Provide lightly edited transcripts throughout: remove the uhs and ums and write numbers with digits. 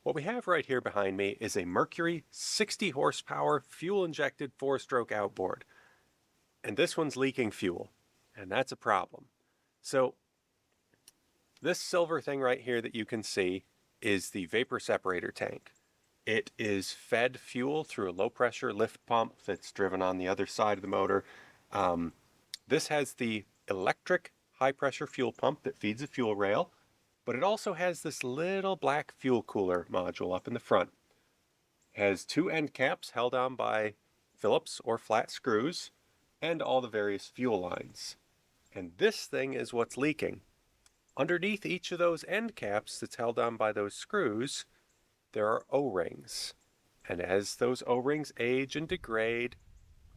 What we have right here behind me is a Mercury 60 horsepower fuel-injected four-stroke outboard. And this one's leaking fuel, and that's a problem. So this silver thing right here that you can see is the vapor separator tank. It is fed fuel through a low-pressure lift pump that's driven on the other side of the motor. This has the electric high-pressure fuel pump that feeds the fuel rail, but it also has this little black fuel cooler module up in the front. It has two end caps held on by Phillips or flat screws and all the various fuel lines. And this thing is what's leaking. Underneath each of those end caps that's held on by those screws, there are O-rings. And as those O-rings age and degrade,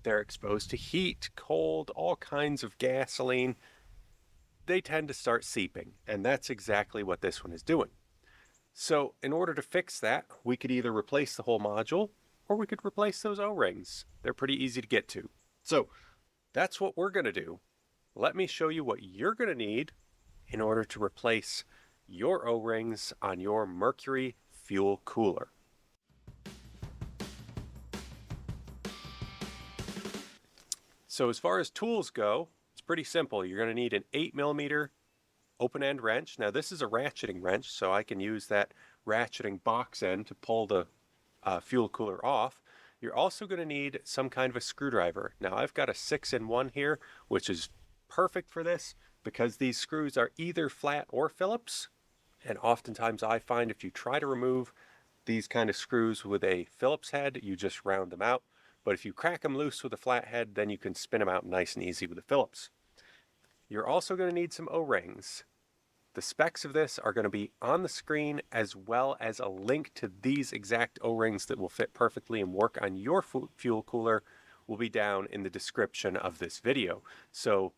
they're exposed to heat, cold, all kinds of gasoline. They tend to start seeping, and that's exactly what this one is doing. So in order to fix that, we could either replace the whole module or we could replace those O-rings. They're pretty easy to get to. So that's what we're going to do. Let me show you what you're going to need in order to replace your O-rings on your Mercury fuel cooler. So as far as tools go, it's pretty simple. You're going to need an 8mm open-end wrench. Now this is a ratcheting wrench, so I can use that ratcheting box end to pull the fuel cooler off. You're also going to need some kind of a screwdriver. Now I've got a 6-in-1 here, which is perfect for this because these screws are either flat or Phillips. And oftentimes I find if you try to remove these kind of screws with a Phillips head, you just round them out. But if you crack them loose with a flat head, then you can spin them out nice and easy with a Phillips. You're also going to need some O-rings. The specs of this are going to be on the screen, as well as a link to these exact O-rings that will fit perfectly and work on your fuel cooler will be down in the description of this video. So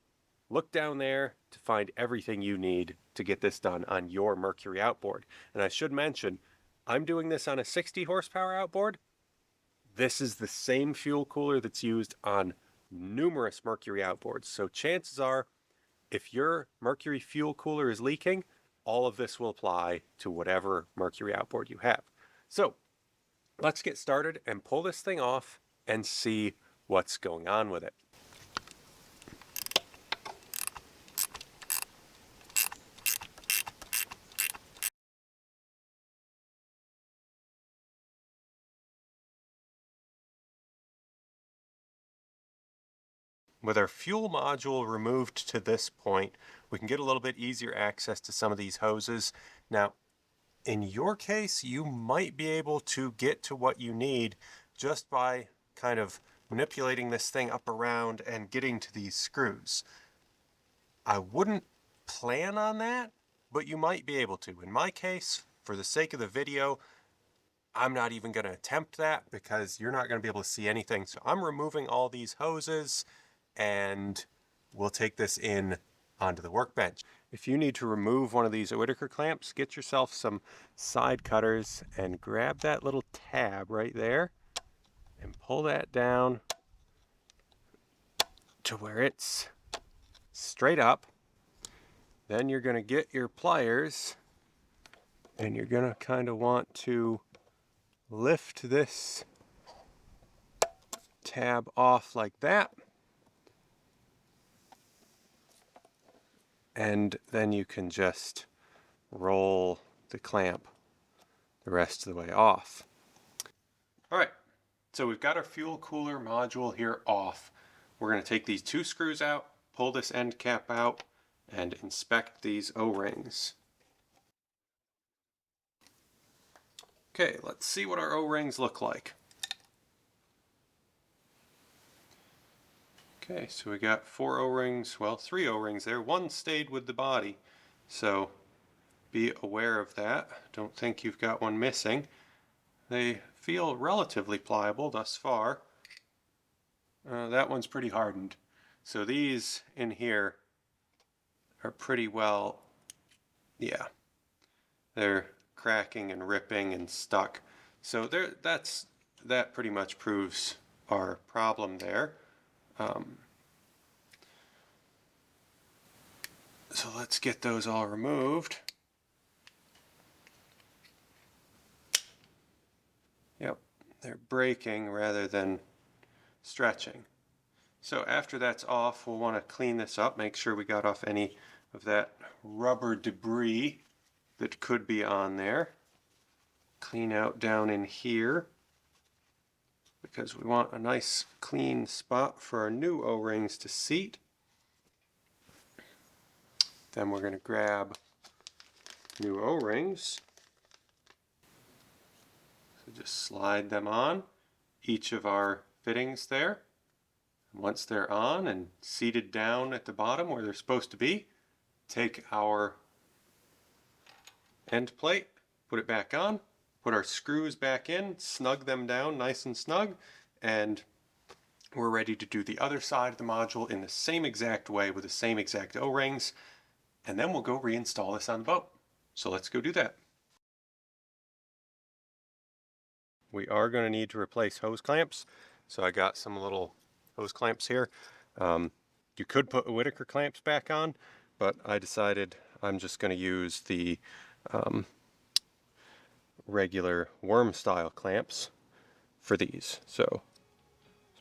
look down there to find everything you need to get this done on your Mercury outboard. And I should mention, I'm doing this on a 60 horsepower outboard. This is the same fuel cooler that's used on numerous Mercury outboards. So chances are, if your Mercury fuel cooler is leaking, all of this will apply to whatever Mercury outboard you have. So let's get started and pull this thing off and see what's going on with it. With our fuel module removed to this point, we can get a little bit easier access to some of these hoses. Now, in your case, you might be able to get to what you need just by kind of manipulating this thing up around and getting to these screws. I wouldn't plan on that, but you might be able to. In my case, for the sake of the video, I'm not even going to attempt that because you're not going to be able to see anything. So I'm removing all these hoses and we'll take this in onto the workbench. If you need to remove one of these Whittaker clamps, get yourself some side cutters and grab that little tab right there and pull that down to where it's straight up. Then you're going to get your pliers and you're going to kind of want to lift this tab off like that. And then you can just roll the clamp the rest of the way off. All right, so we've got our fuel cooler module here off. We're going to take these two screws out, pull this end cap out, and inspect these O-rings. Okay, let's see what our O-rings look like. Okay, so we got 4 O-rings, well, 3 O-rings there. One stayed with the body, so be aware of that. Don't think you've got one missing. They feel relatively pliable thus far. That one's pretty hardened. So these in here are pretty well, yeah, they're cracking and ripping and stuck. So that pretty much proves our problem there. So let's get those all removed. they're breaking rather than stretching. So after that's off, we'll want to clean this up, make sure we got off any of that rubber debris that could be on there. Clean out down in here because we want a nice clean spot for our new O-rings to seat. Then we're going to grab new O-rings. So just slide them on each of our fittings there. Once they're on and seated down at the bottom where they're supposed to be, take our end plate, put it back on, put our screws back in, snug them down nice and snug, and we're ready to do the other side of the module in the same exact way with the same exact O-rings, and then we'll go reinstall this on the boat. So let's go do that. We are going to need to replace hose clamps, so I got some little hose clamps here. You could put Whittaker clamps back on, but I decided I'm just going to use the regular worm style clamps for these. So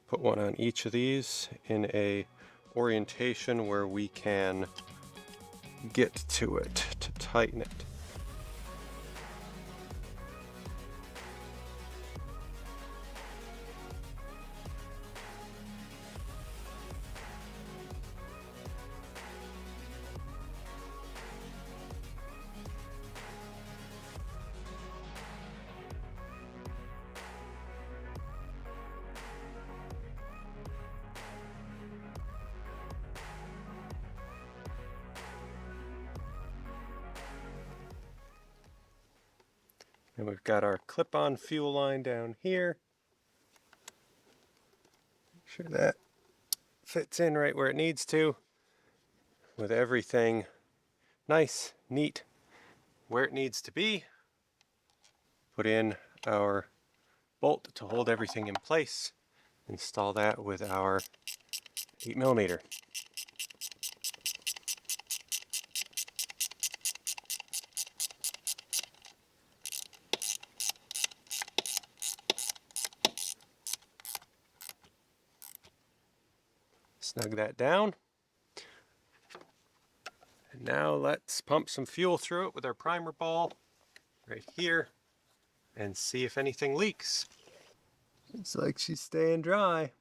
put one on each of these in a orientation where we can get to it to tighten it. And we've got our clip-on fuel line down here. Make sure that fits in right where it needs to, with everything nice, neat, where it needs to be. Put in our bolt to hold everything in place. Install that with our 8mm. Snug that down. And now let's pump some fuel through it with our primer ball right here and see if anything leaks. Looks like she's staying dry.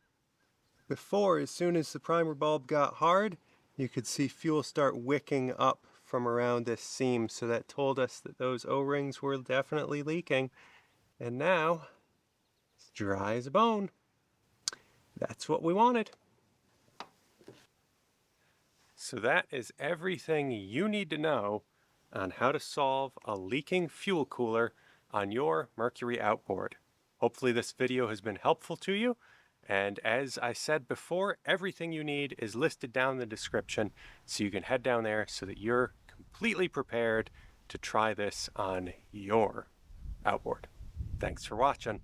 Before, as soon as the primer bulb got hard, you could see fuel start wicking up from around this seam, so that told us that those O-rings were definitely leaking. And now, it's dry as a bone. That's what we wanted. So that is everything you need to know on how to solve a leaking fuel cooler on your Mercury outboard. Hopefully this video has been helpful to you. And as I said before, everything you need is listed down in the description, so you can head down there so that you're completely prepared to try this on your outboard. Thanks for watching.